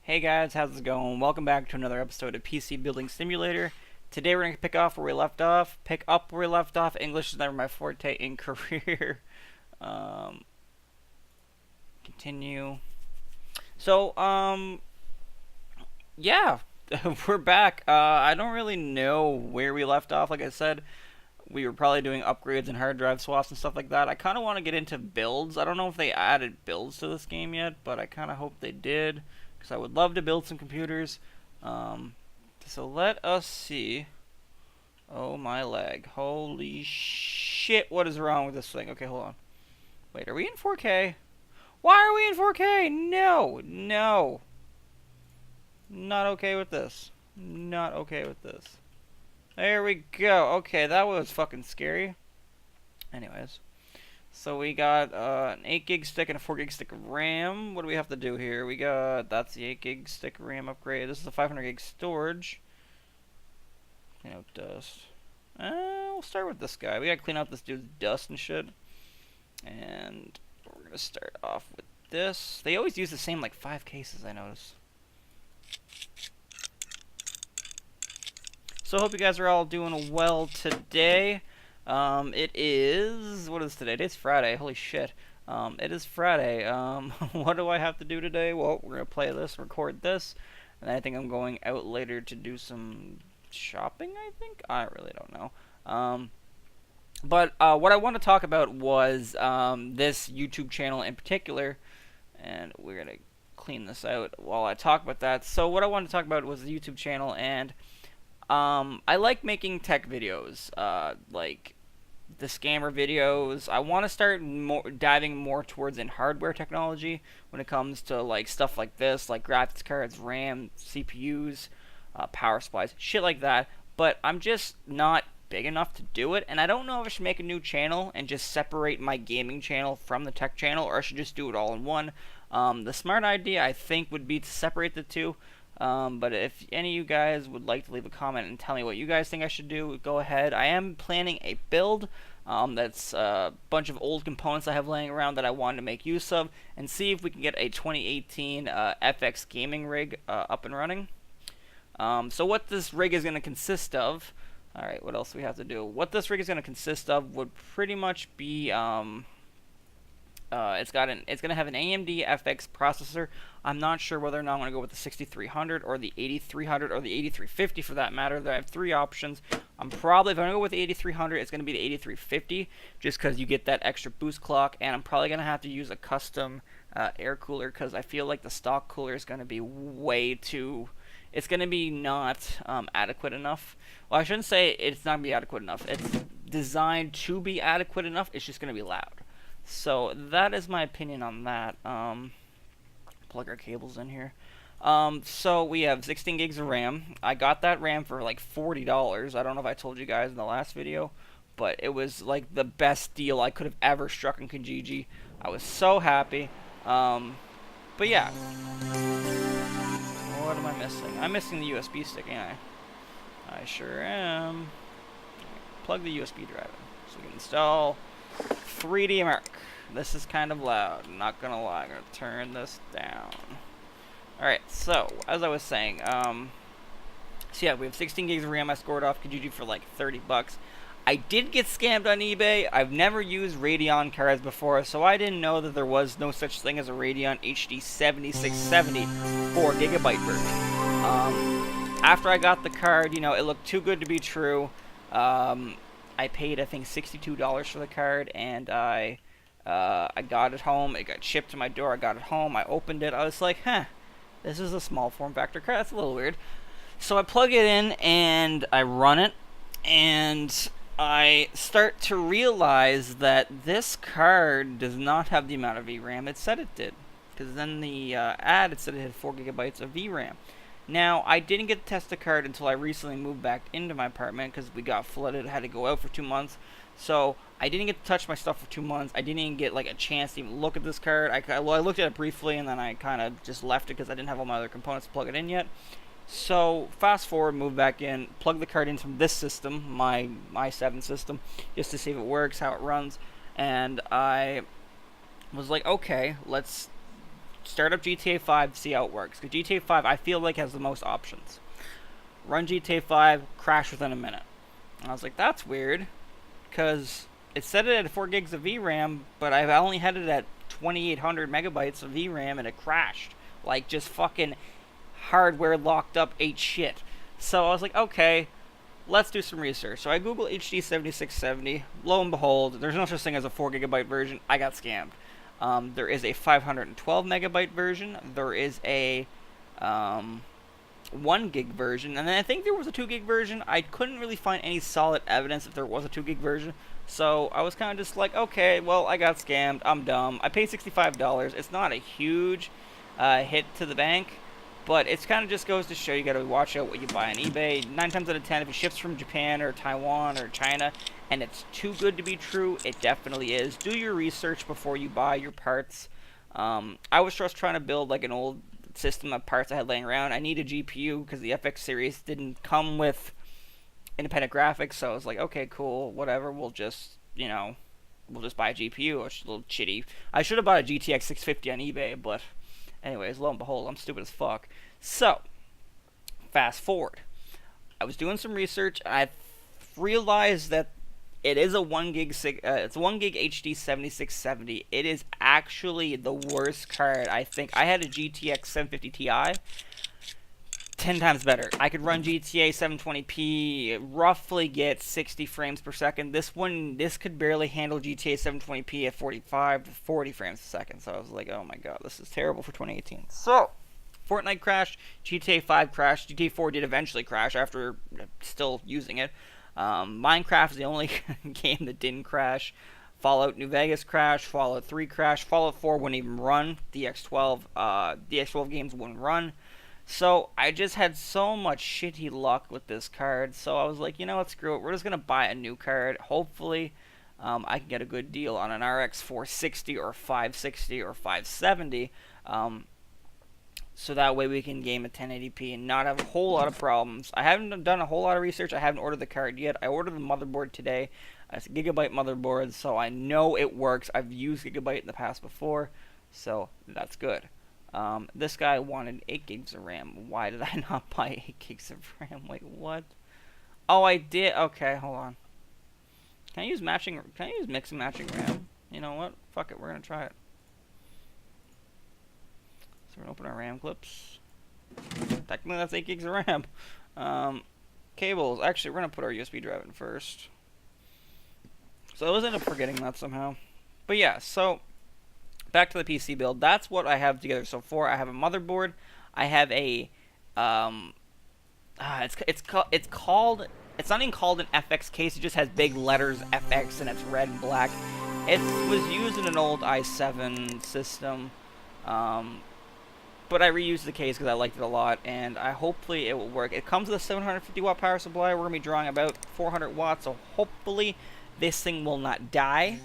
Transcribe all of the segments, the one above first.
Hey guys, how's it going? Welcome back to another episode of PC Building Simulator. Today we're going to pick up where we left off. English is never my forte in career. um, Continue. So, yeah, we're back. I don't really know where we left off. Like I said, we were probably doing upgrades and hard drive swaps and stuff like that. I kind of want to get into builds. I don't know if they added builds to this game yet, but I kind of hope they did, because I would love to build some computers. Um, so let us see. Oh, my lag. Holy shit, what is wrong with this thing? Okay, hold on. Wait, are we in 4K? Why are we in 4K? No, no. Not okay with this. Not okay with this. There we go. Okay, that was fucking scary. Anyways. So we got an 8 gig stick and a 4 gig stick of RAM. What do we have to do here? That's the 8 gig stick RAM upgrade. This is a 500 gig storage. Clean out dust. We'll start with this guy. We gotta clean out this dude's dust and shit. And we're gonna start off with this. They always use the same like 5 cases, I notice. So I hope you guys are all doing well today. It is, what is today? It's Friday. Holy shit. It is Friday. What do I have to do today? Well, we're gonna play this, record this, and I think I'm going out later to do some shopping, I think? I really don't know. But what I want to talk about was this YouTube channel in particular, and we're gonna clean this out while I talk about that. So what I wanted to talk about was the YouTube channel, and I like making tech videos, like the scammer videos. I want to start diving more towards in hardware technology when it comes to like stuff like this, like graphics cards, RAM, CPUs, power supplies, shit like that. But I'm just not big enough to do it, and I don't know if I should make a new channel and just separate my gaming channel from the tech channel, or I should just do it all in one. The smart idea, I think, would be to separate the two. But if any of you guys would like to leave a comment and tell me what you guys think I should do, go ahead. I am planning a build that's a bunch of old components I have laying around that I wanted to make use of, and see if we can get a 2018 FX gaming rig up and running. So what this rig is going to consist of, alright, what else do we have to do? What this rig is going to consist of would pretty much be, it's going to have an AMD FX processor. I'm not sure whether or not I'm going to go with the 6300 or the 8300 or the 8350 for that matter. I have 3 options. If I'm going to go with the 8300, it's going to be the 8350, just because you get that extra boost clock, and I'm probably going to have to use a custom air cooler, because I feel like the stock cooler is going to be way too... It's going to be not adequate enough. Well, I shouldn't say it's not going to be adequate enough. It's designed to be adequate enough. It's just going to be loud. So that is my opinion on that. Plug our cables in here. So we have 16 gigs of RAM. I got that RAM for like $40. I don't know if I told you guys in the last video, but it was like the best deal I could have ever struck in Kijiji. I was so happy. But yeah. What am I missing? I'm missing the USB stick, ain't I? I sure am. Plug the USB drive in so we can install 3D Mark. This is kind of loud, I'm not gonna lie. I'm gonna turn this down. Alright, so as I was saying, so yeah, we have 16 gigs of RAM. I scored off Kijiji for like 30 bucks. I did get scammed on eBay. I've never used Radeon cards before, so I didn't know that there was no such thing as a Radeon HD 7670 4GB version. After I got the card, you know, it looked too good to be true. I paid, I think, $62 for the card, and I got it home. It got shipped to my door. I got it home. I opened it. I was like, this is a small form factor card. That's a little weird. So I plug it in, and I run it, and I start to realize that this card does not have the amount of VRAM it said it did. Because then the ad, it said it had 4GB of VRAM. Now, I didn't get to test the card until I recently moved back into my apartment, because we got flooded. I had to go out for 2 months. So I didn't get to touch my stuff for 2 months. I didn't even get like a chance to even look at this card. I looked at it briefly, and then I kind of just left it because I didn't have all my other components to plug it in yet. So fast forward, move back in, plug the card in from this system, my i7 system, just to see if it works, how it runs. And I was like, okay, let's start up GTA 5, see how it works. Because GTA 5, I feel like, has the most options. Run GTA 5, crash within a minute. And I was like, that's weird, because it said it had 4 gigs of VRAM, but I've only had it at 2,800 megabytes of VRAM, and it crashed. Like, just fucking hardware locked up ate shit. So I was like, okay, let's do some research. So I Google HD 7670. Lo and behold, there's no such thing as a 4 gigabyte version. I got scammed. There is a 512 megabyte version. There is a 1 gig version, and then I think there was a 2 gig version. I couldn't really find any solid evidence if there was a 2 gig version, so I was kind of just like, okay, well, I got scammed, I'm dumb. I paid $65. It's not a huge hit to the bank, but it kind of just goes to show you gotta watch out what you buy on eBay. 9 times out of 10, if it ships from Japan or Taiwan or China and it's too good to be true, it definitely is. Do your research before you buy your parts. I was just trying to build like an old system of parts I had laying around. I need a GPU because the FX series didn't come with independent graphics, so I was like, okay, cool, whatever, we'll just buy a GPU. It's a little shitty. I should have bought a GTX 650 on eBay, but anyways, lo and behold, I'm stupid as fuck. So, fast forward. I was doing some research, and I realized that it is a 1 gig it's 1 gig HD 7670. It is actually the worst card. I think I had a GTX 750 Ti, 10 times better. I could run GTA 720p, roughly get 60 frames per second. This could barely handle GTA 720p at 45 to 40 frames a second. So I was like, oh my god, this is terrible for 2018. So, Fortnite crashed, GTA 5 crashed, GTA 4 did eventually crash after still using it. Minecraft is the only game that didn't crash. Fallout New Vegas crashed, Fallout 3 crashed, Fallout 4 wouldn't even run, DX12 games wouldn't run. So I just had so much shitty luck with this card, so I was like, you know what, screw it, we're just going to buy a new card. Hopefully I can get a good deal on an RX 460 or 560 or 570, so that way we can game at 1080p and not have a whole lot of problems. I haven't done a whole lot of research. I haven't ordered the card yet. I ordered the motherboard today. It's a Gigabyte motherboard, so I know it works. I've used Gigabyte in the past before, so that's good. This guy wanted 8 gigs of RAM. Why did I not buy 8 gigs of RAM? Wait, what? Oh, I did. Okay, hold on. Can I use mix and matching RAM? You know what? Fuck it, we're gonna try it. So we're gonna open our RAM clips. Technically, that's 8 gigs of RAM. Cables. Actually, we're gonna put our USB drive in first. So I was ended up forgetting that somehow. But yeah, so back to the PC build. That's what I have together so far. I have a motherboard. I have a it's not even called an FX case. It just has big letters FX and it's red and black. It was used in an old i7 system. But I reused the case because I liked it a lot, and hopefully it will work. It comes with a 750 watt power supply. We're going to be drawing about 400 watts, so hopefully this thing will not die.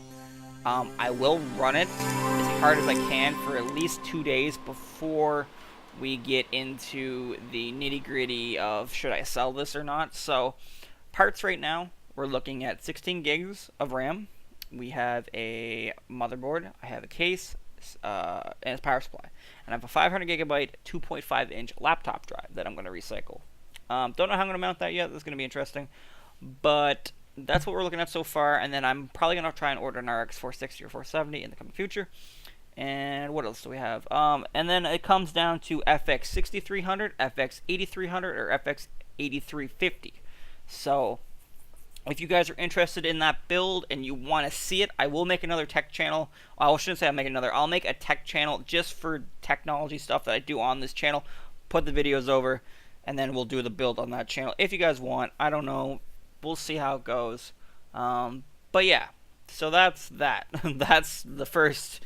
I will run it as hard as I can for at least 2 days before we get into the nitty-gritty of should I sell this or not. So, parts right now, we're looking at 16 gigs of RAM. We have a motherboard. I have a case. And its power supply, and I have a 500 gigabyte 2.5 inch laptop drive that I'm going to recycle. Don't know how I'm going to mount that yet. This is going to be interesting, but that's what we're looking at so far. And then I'm probably going to try and order an RX 460 or 470 in the coming future. And what else do we have? And then it comes down to FX 6300, FX 8300, or FX 8350. So if you guys are interested in that build and you want to see it, I will make another tech channel. I shouldn't say I'll make another. I'll make a tech channel just for technology stuff that I do on this channel. Put the videos over, and then we'll do the build on that channel. If you guys want, I don't know. We'll see how it goes. But yeah, so that's that. That's the first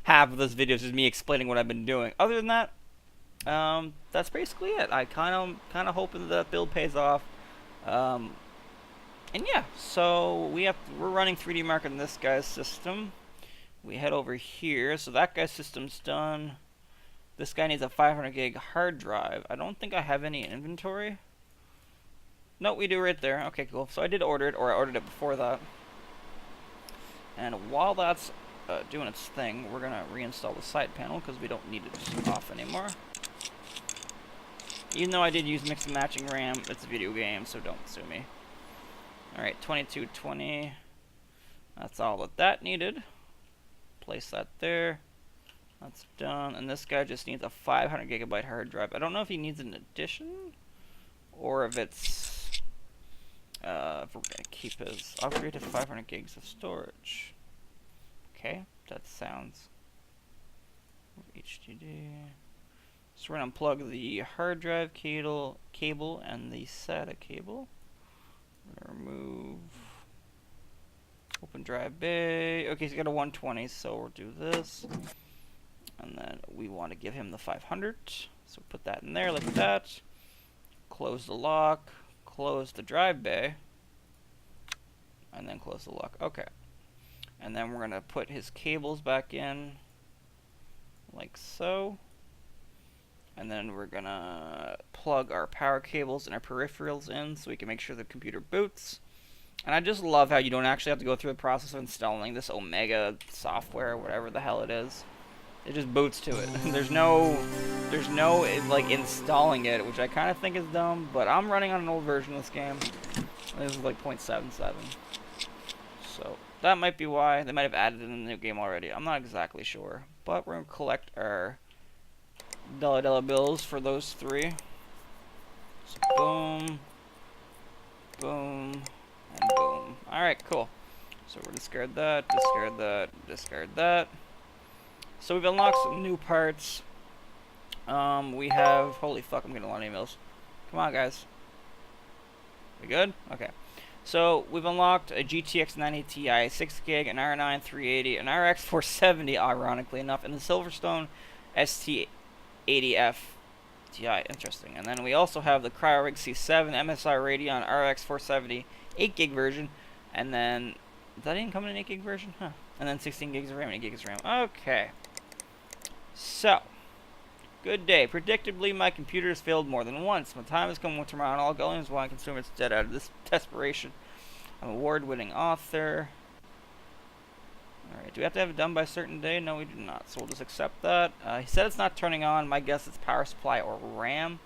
half of this video, is just me explaining what I've been doing. Other than that, that's basically it. I kind of hoping that build pays off. And yeah, so we're running 3D Mark on this guy's system. We head over here, so that guy's system's done. This guy needs a 500 gig hard drive. I don't think I have any inventory. No, we do right there. Okay, cool. So I did order it, or I ordered it before that. And while that's doing its thing, we're gonna reinstall the side panel because we don't need it off anymore. Even though I did use mix and matching RAM, it's a video game, so don't sue me. Alright, 2220. That's all that needed. Place that there. That's done. And this guy just needs a 500 gigabyte hard drive. I don't know if he needs an addition or if it's if we're gonna keep his upgrade to 500 gigs of storage. Okay, that sounds HDD. So we're gonna unplug the hard drive cable and the SATA cable. We're gonna remove open drive bay. Okay, he's got a 120, so we'll do this. And then we want to give him the 500. So put that in there like that. Close the lock. Close the drive bay. And then close the lock. Okay. And then we're going to put his cables back in. Like so. And then we're going to plug our power cables and our peripherals in so we can make sure the computer boots. And I just love how you don't actually have to go through the process of installing this Omega software, whatever the hell it is. It just boots to it. There's no like installing it, which I kind of think is dumb. But I'm running on an old version of this game. This is like 0.77. So that might be why they might have added it in the new game already. I'm not exactly sure. But we're gonna collect our dollar bills for those three. So boom, boom, and boom. All right, cool. So we're discard that, discard that, discard that. So we've unlocked some new parts. We have... Holy fuck, I'm getting a lot of emails. Come on, guys. We good? Okay. So we've unlocked a GTX 980 Ti 6 gig, an R9 380, an RX 470, ironically enough, and the Silverstone ST80F Ti. Interesting. And then we also have the CryoRig C7 MSI Radeon RX 470 8 gig version. And then... Does that even come in an 8 gig version? Huh. And then 16 gigs of RAM, 8 gigs of RAM. Okay. So, good day. Predictably, my computer has failed more than once. My time has come with tomorrow, and all Gullions want to consume its dead out of this desperation. I'm an award-winning author. Alright, do we have to have it done by a certain day? No, we do not, so we'll just accept that. He said it's not turning on. My guess it's power supply or RAM.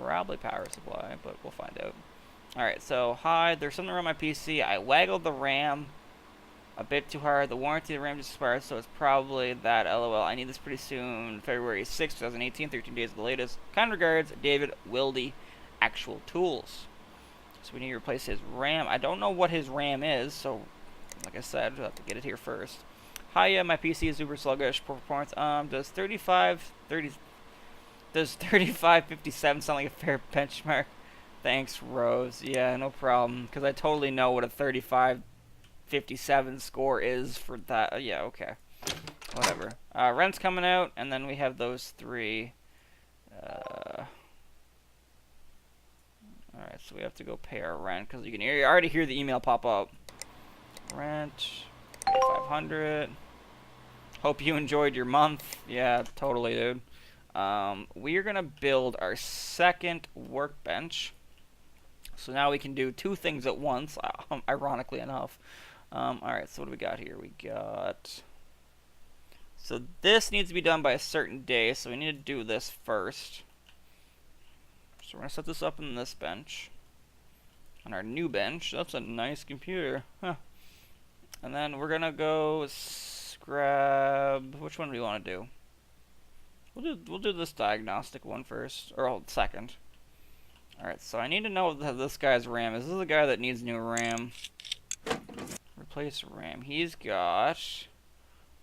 Probably power supply, but we'll find out. Alright, so, hi, there's something wrong with my PC. I waggled the RAM a bit too hard. The warranty of the RAM just expired, so it's probably that. LOL. I need this pretty soon. February 6, 2018, 13 days at the latest. Kind regards, David Wildy, Actual Tools. So we need to replace his RAM. I don't know what his RAM is, so like I said, we'll have to get it here first. Hi, yeah, my PC is super sluggish. Poor performance. Does 3557 sound like a fair benchmark? Thanks, Rose. Yeah, no problem. Because I totally know what a 3557 score is for that. Yeah, okay. Whatever. Rent's coming out, and then we have those three. Alright, so we have to go pay our rent, because you already hear the email pop up. Rent, pay 500. Hope you enjoyed your month. Yeah, totally, dude. We are going to build our second workbench. So now we can do two things at once, ironically enough. Alright, so what do we got here? We got... So this needs to be done by a certain day, so we need to do this first. So we're going to set this up in this bench. On our new bench. That's a nice computer. Huh. And then we're going to go grab... Which one do we want to do? We'll do this diagnostic one first. Or second. Alright, so I need to know what this guy's RAM is. This is the guy that needs new RAM. Replace RAM. He's got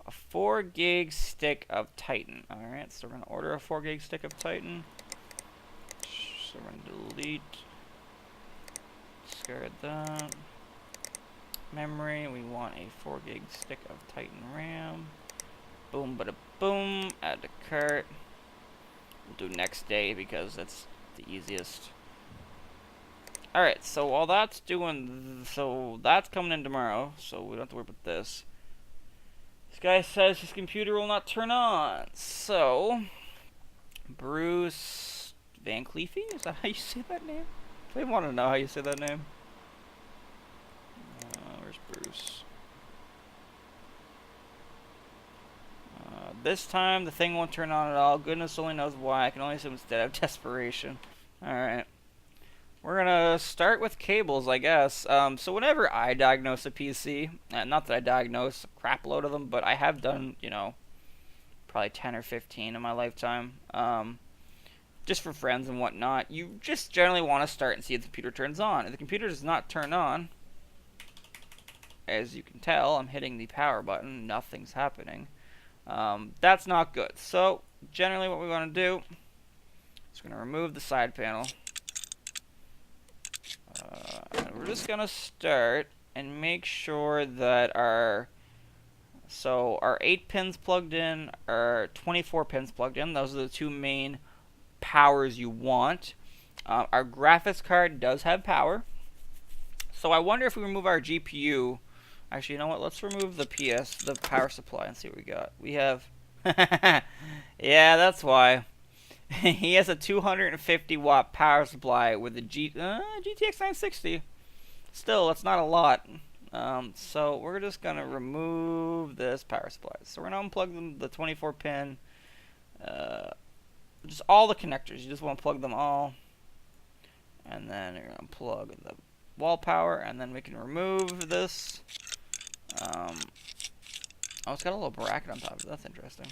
a 4 gig stick of Titan. Alright, so we're going to order a 4 gig stick of Titan. So we're going to delete. Discard that. Memory. We want a 4 gig stick of Titan RAM. Boom, bada boom. Add to cart. We'll do next day because that's the easiest. Alright, so while that's doing... So that's coming in tomorrow, so we don't have to worry about this. This guy says his computer will not turn on. So, Bruce Van Cleefy? Is that how you say that name? I want to know how you say that name. Where's Bruce? This time the thing won't turn on at all. Goodness only knows why. I can only assume it's dead out of desperation. Alright. We're gonna start with cables, I guess. So whenever I diagnose a PC, not that I diagnose a crap load of them, but I have done, you know, probably 10 or 15 in my lifetime. Just for friends and whatnot. You just generally want to start and see if the computer turns on. If the computer does not turn on, as you can tell, I'm hitting the power button. Nothing's happening. That's not good. So generally what we want to do is we're going to remove the side panel. And we're just going to start and make sure that our 8 pins plugged in, our 24 pins plugged in. Those are the two main powers you want. Our graphics card does have power. So I wonder if we remove our GPU. Actually, you know what? Let's remove the the power supply, and see what we got. We have... yeah, that's why. He has a 250 watt power supply with a GTX 960. Still, that's not a lot. So we're just going to remove this power supply. So we're going to unplug the 24 pin. Just all the connectors. You just want to plug them all. And then you're going to plug the wall power. And then we can remove this. Oh, it's got a little bracket on top of it. That's interesting.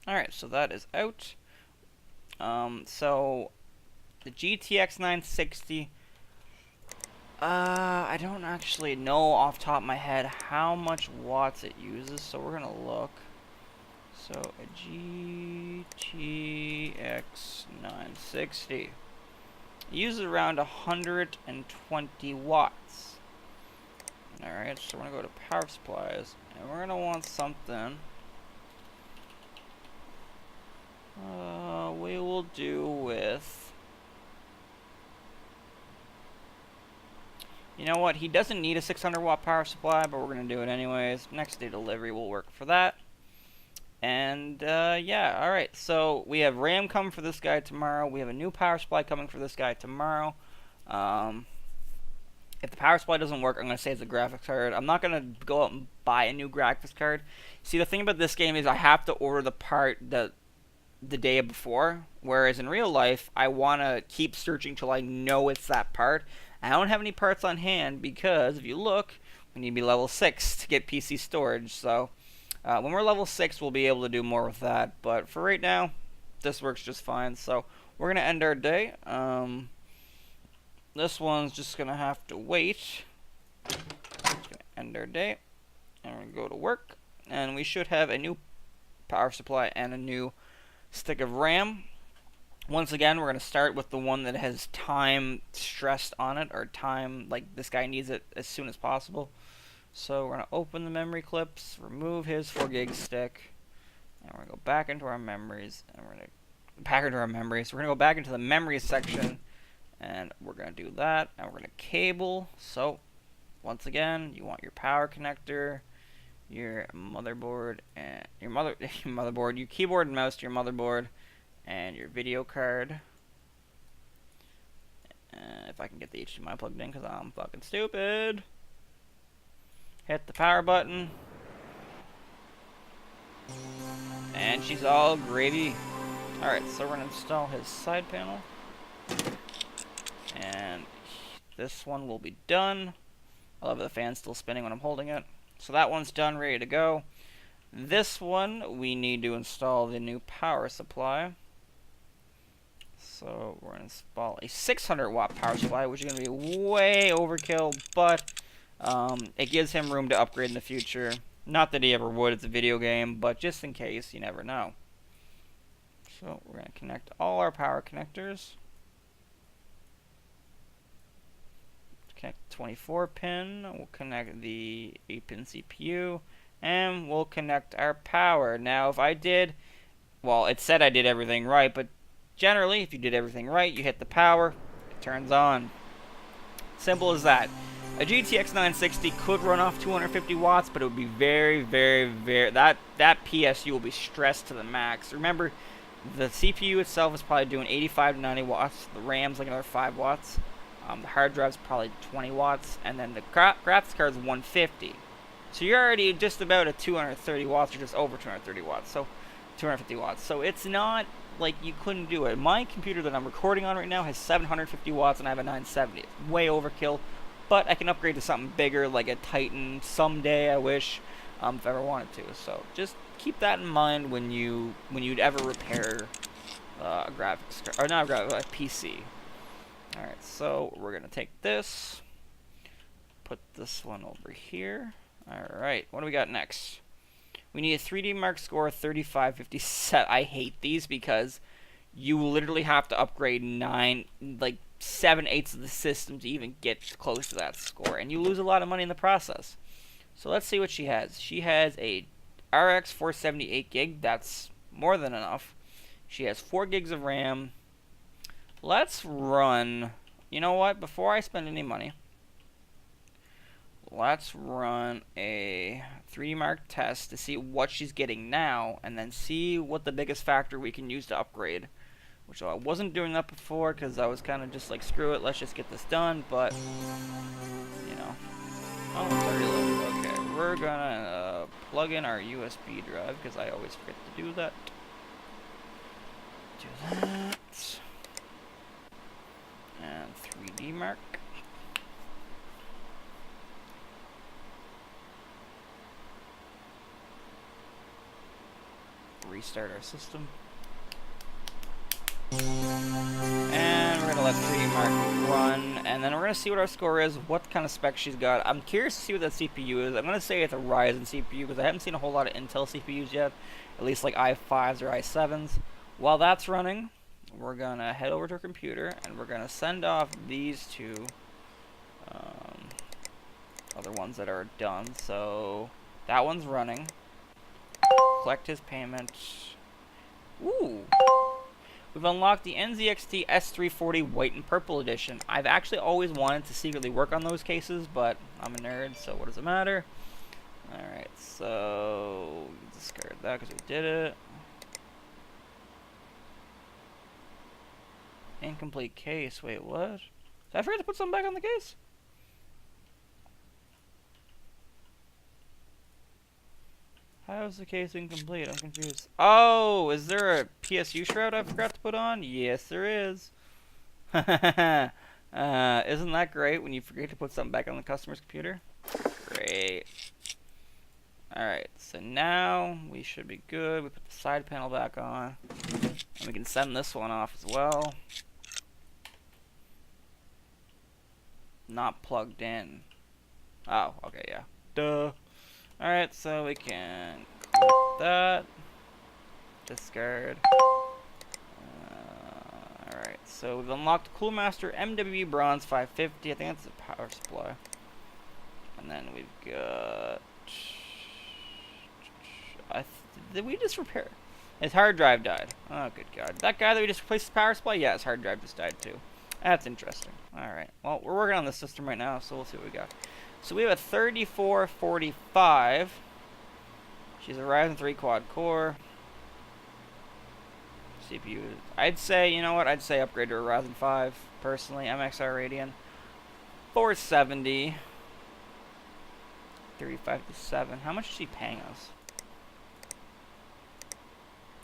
Alright, so that is out. So the GTX 960, I don't actually know off the top of my head how much watts it uses, so we're gonna look. So a GTX 960 uses around 120 watts. Alright, so we're gonna go to power supplies, and we're gonna want something. We will do with... You know what? He doesn't need a 600 watt power supply, but we're going to do it anyways. Next day delivery will work for that. And, yeah, alright. So, we have RAM coming for this guy tomorrow. We have a new power supply coming for this guy tomorrow. If the power supply doesn't work, I'm going to say it's a graphics card. I'm not going to go out and buy a new graphics card. See, the thing about this game is I have to order the part the day before, whereas in real life I want to keep searching till I know it's that part. I don't have any parts on hand because if you look, we need to be level 6 to get PC storage. So when we're level 6 we'll be able to do more with that, but for right now this works just fine. So we're gonna end our day. This one's just gonna have to wait. Just gonna end our day and we're gonna go to work, and we should have a new power supply and a new stick of RAM. Once again, we're going to start with the one that has time stressed on it, or time, like this guy needs it as soon as possible. So we're going to open the memory clips, remove his 4 gig stick, and we're going to go back into our memories, and we're going to back into our memories. We're going to go back into the memories section, and we're going to do that, and we're going to cable. So once again, you want your power connector, your motherboard, and your motherboard, your keyboard and mouse to your motherboard, and your video card. If I can get the HDMI plugged in, because I'm fucking stupid. Hit the power button. And she's all gravy. Alright, so we're going to install his side panel. And this one will be done. I love the fan still spinning when I'm holding it. So that one's done, ready to go. This one, we need to install the new power supply. So we're going to install a 600 watt power supply, which is going to be way overkill, but it gives him room to upgrade in the future. Not that he ever would, it's a video game, but just in case, you never know. So we're going to connect all our power connectors. Connect 24 pin, we'll connect the 8-pin CPU, and we'll connect our power. Now if I did, well, it said I did everything right, but generally if you did everything right, you hit the power, it turns on. Simple as that. A GTX 960 could run off 250 watts, but it would be very, that PSU will be stressed to the max. Remember, the CPU itself is probably doing 85 to 90 watts, the RAM's like another 5 watts. The hard drive's probably 20 watts, and then the graphics card's 150. So you're already just about at 230 watts, or just over 230 watts. So 250 watts. So it's not like you couldn't do it. My computer that I'm recording on right now has 750 watts, and I have a 970. It's way overkill, but I can upgrade to something bigger, like a Titan someday. I wish, if I ever wanted to. So just keep that in mind when you'd ever repair a graphics card, or not a graphics, a PC. All right, so we're gonna take this, put this one over here. All right, what do we got next? We need a 3D Mark score 3557. I hate these because you literally have to upgrade 7/8 of the system to even get close to that score, and you lose a lot of money in the process. So let's see what she has. She has a RX 478 gig. That's more than enough. She has 4 gigs of RAM. Let's run. You know what? Before I spend any money, let's run a 3D Mark test to see what she's getting now, and then see what the biggest factor we can use to upgrade. Which I wasn't doing that before because I was kind of just like, screw it, let's just get this done. But you know, oh, it's already loaded. Okay, we're gonna plug in our USB drive because I always forget to do that. Do that, and 3D Mark. Restart our system. And we're going to let 3D Mark run, and then we're going to see what our score is, what kind of specs she's got. I'm curious to see what that CPU is. I'm going to say it's a Ryzen CPU because I haven't seen a whole lot of Intel CPUs yet, at least like i5s or i7s. While that's running, we're going to head over to our computer, and we're going to send off these two other ones that are done. So that one's running. Collect his payment. Ooh! We've unlocked the NZXT S340 White and Purple Edition. I've actually always wanted to secretly work on those cases, but I'm a nerd, so what does it matter? Alright, so discard that because we did it. Incomplete case. Wait, what? Did I forget to put something back on the case? How is the case incomplete? I'm confused. Oh, is there a PSU shroud I forgot to put on? Yes, there is. Isn't that great when you forget to put something back on the customer's computer? Great. Alright, so now we should be good. We put the side panel back on. And we can send this one off as well. Not plugged in. Oh, okay, yeah. Duh. Alright, so we can click that. Discard. Alright, so we've unlocked Cooler Master MWB Bronze 550. I think that's the power supply. And then we've got... Did we just repair? His hard drive died. Oh, good God. That guy that we just replaced his power supply? Yeah, his hard drive just died too. That's interesting. Alright, well, we're working on this system right now, so we'll see what we got. So we have a 3445. She's a Ryzen 3 quad core. CPU. I'd say, you know what? I'd say upgrade to a Ryzen 5, personally. MXR Radeon. 470. 3557. How much is she paying us?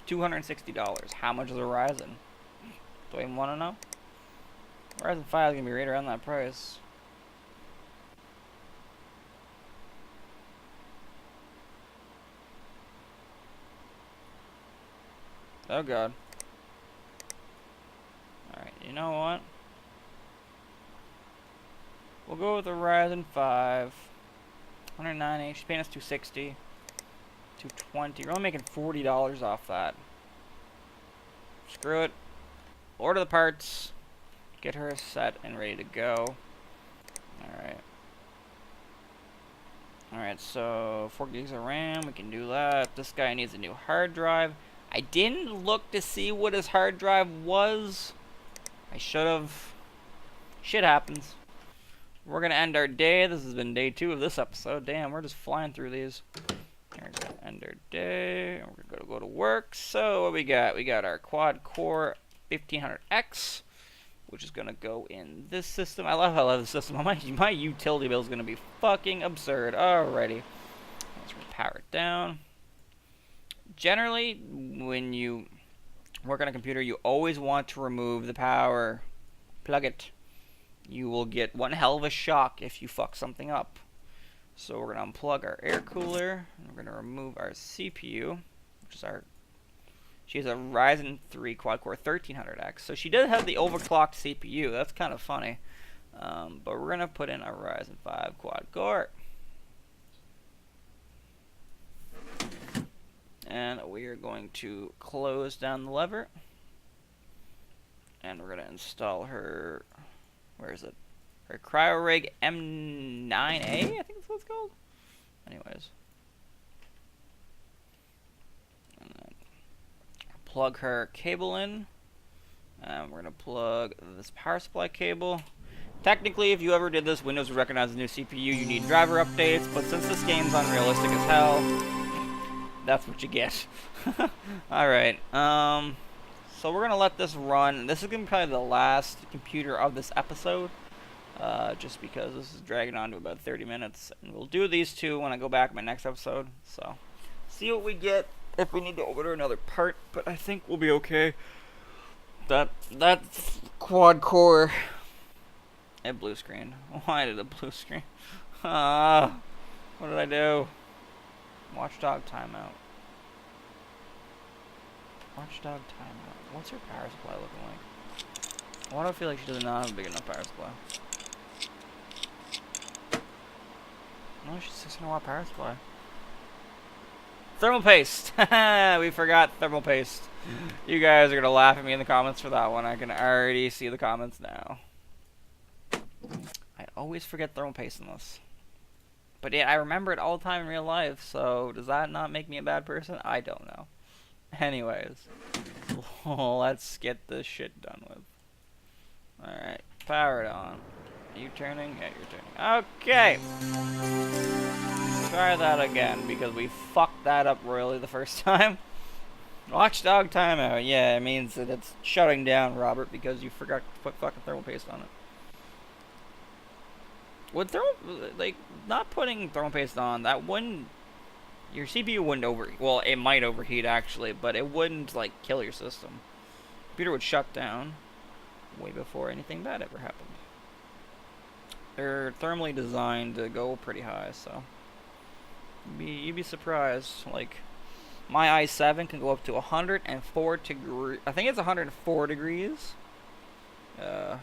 $260. How much is a Ryzen? Do I even want to know? Ryzen 5 is going to be right around that price. Oh God. Alright, you know what? We'll go with the Ryzen 5. 190. She's paying us $260. $220. We're only making $40 off that. Screw it. Order the parts. Get her set and ready to go. Alright. Alright, so 4 gigs of RAM. We can do that. This guy needs a new hard drive. I didn't look to see what his hard drive was. I should have. Shit happens. We're going to end our day. This has been day 2 of this episode. Damn, we're just flying through these. We're going to end our day. And we're going to go to work. So, what we got? We got our quad core 1500X. which is going to go in this system. I love the system. My utility bill is going to be fucking absurd. Alrighty. Let's power it down. Generally, when you work on a computer, you always want to remove the power. Plug it. You will get one hell of a shock if you fuck something up. So we're going to unplug our air cooler. And we're going to remove our CPU, which is our... She has a Ryzen 3 quad-core 1300X. So she does have the overclocked CPU. That's kind of funny. But we're going to put in a Ryzen 5 quad-core. And we are going to close down the lever. And we're going to install her... Where is it? Her CryoRig M9A, I think that's what it's called. Anyways. And then plug her cable in. And we're going to plug this power supply cable. Technically, if you ever did this, Windows would recognize the new CPU. You need driver updates, but since this game's unrealistic as hell, that's what you get. Alright, so we're going to let this run. This is going to be probably the last computer of this episode. Just because this is dragging on to about 30 minutes. And we'll do these two when I go back in my next episode. So, see what we get if we need to order another part. But I think we'll be okay. That quad core... It blue screen. Why did it blue screen? What did I do? Watchdog timeout. Watchdog timeout. What's her power supply looking like? Why do I feel like she does not have a big enough power supply? No, she's 600 watt power supply. Thermal paste! We forgot thermal paste. You guys are gonna laugh at me in the comments for that one. I can already see the comments now. I always forget thermal paste in this. But yeah, I remember it all the time in real life, so does that not make me a bad person? I don't know. Anyways, let's get this shit done with. Alright, power it on. Are you turning? Yeah, you're turning. Okay! Try that again, because we fucked that up royally the first time. Watchdog timeout. Yeah, it means that it's shutting down, Robert, because you forgot to put fucking thermal paste on it. Would not putting thermal paste on, that wouldn't, your CPU wouldn't overheat. Well, it might overheat actually, but it wouldn't like kill your system. Computer would shut down way before anything bad ever happened. They're thermally designed to go pretty high, so you'd be surprised. Like my i7 can go up to 104 degrees. I think it's 104 degrees. So.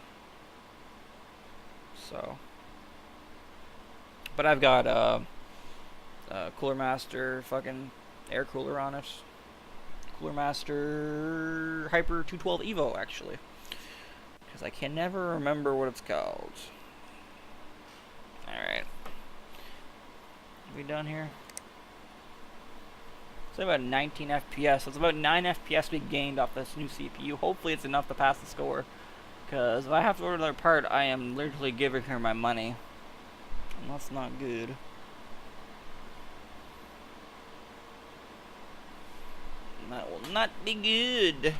But I've got Cooler Master fucking air cooler on it. Cooler Master Hyper 212 Evo, actually. Because I can never remember what it's called. Alright. Are we done here? It's about 19 FPS. So it's about 9 FPS we gained off this new CPU. Hopefully it's enough to pass the score. Because if I have to order another part, I am literally giving her my money. And that's not good. That will not be good.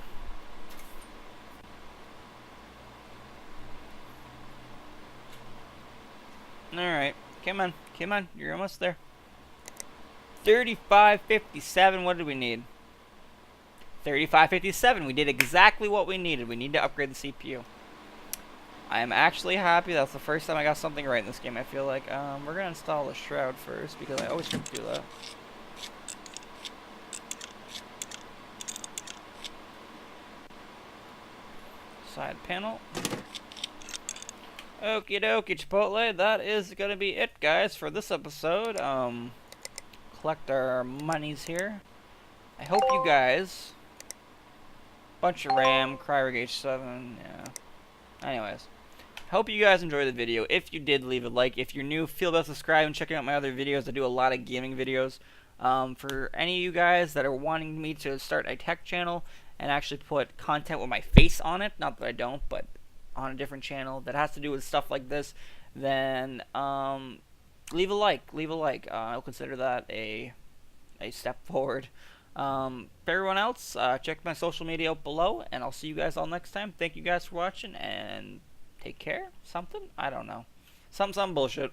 Alright. Come on. Come on. You're almost there. 3557. What did we need? 3557. We did exactly what we needed. We need to upgrade the CPU. I am actually happy. That's the first time I got something right in this game, I feel like. We're going to install the shroud first, because I always forget to do that. Side panel. Okie dokie, Chipotle. That is going to be it, guys, for this episode. Collect our monies here. I hope you guys... Bunch of RAM, CryoRig H7, yeah. Anyways. Hope you guys enjoyed the video. If you did, leave a like. If you're new, feel about subscribe and checking out my other videos. I do a lot of gaming videos. For any of you guys that are wanting me to start a tech channel and actually put content with my face on it, not that I don't, but on a different channel that has to do with stuff like this, then leave a like. Leave a like. I'll consider that a step forward. For everyone else, check my social media out below, and I'll see you guys all next time. Thank you guys for watching, and take care. Something? I don't know. Some bullshit.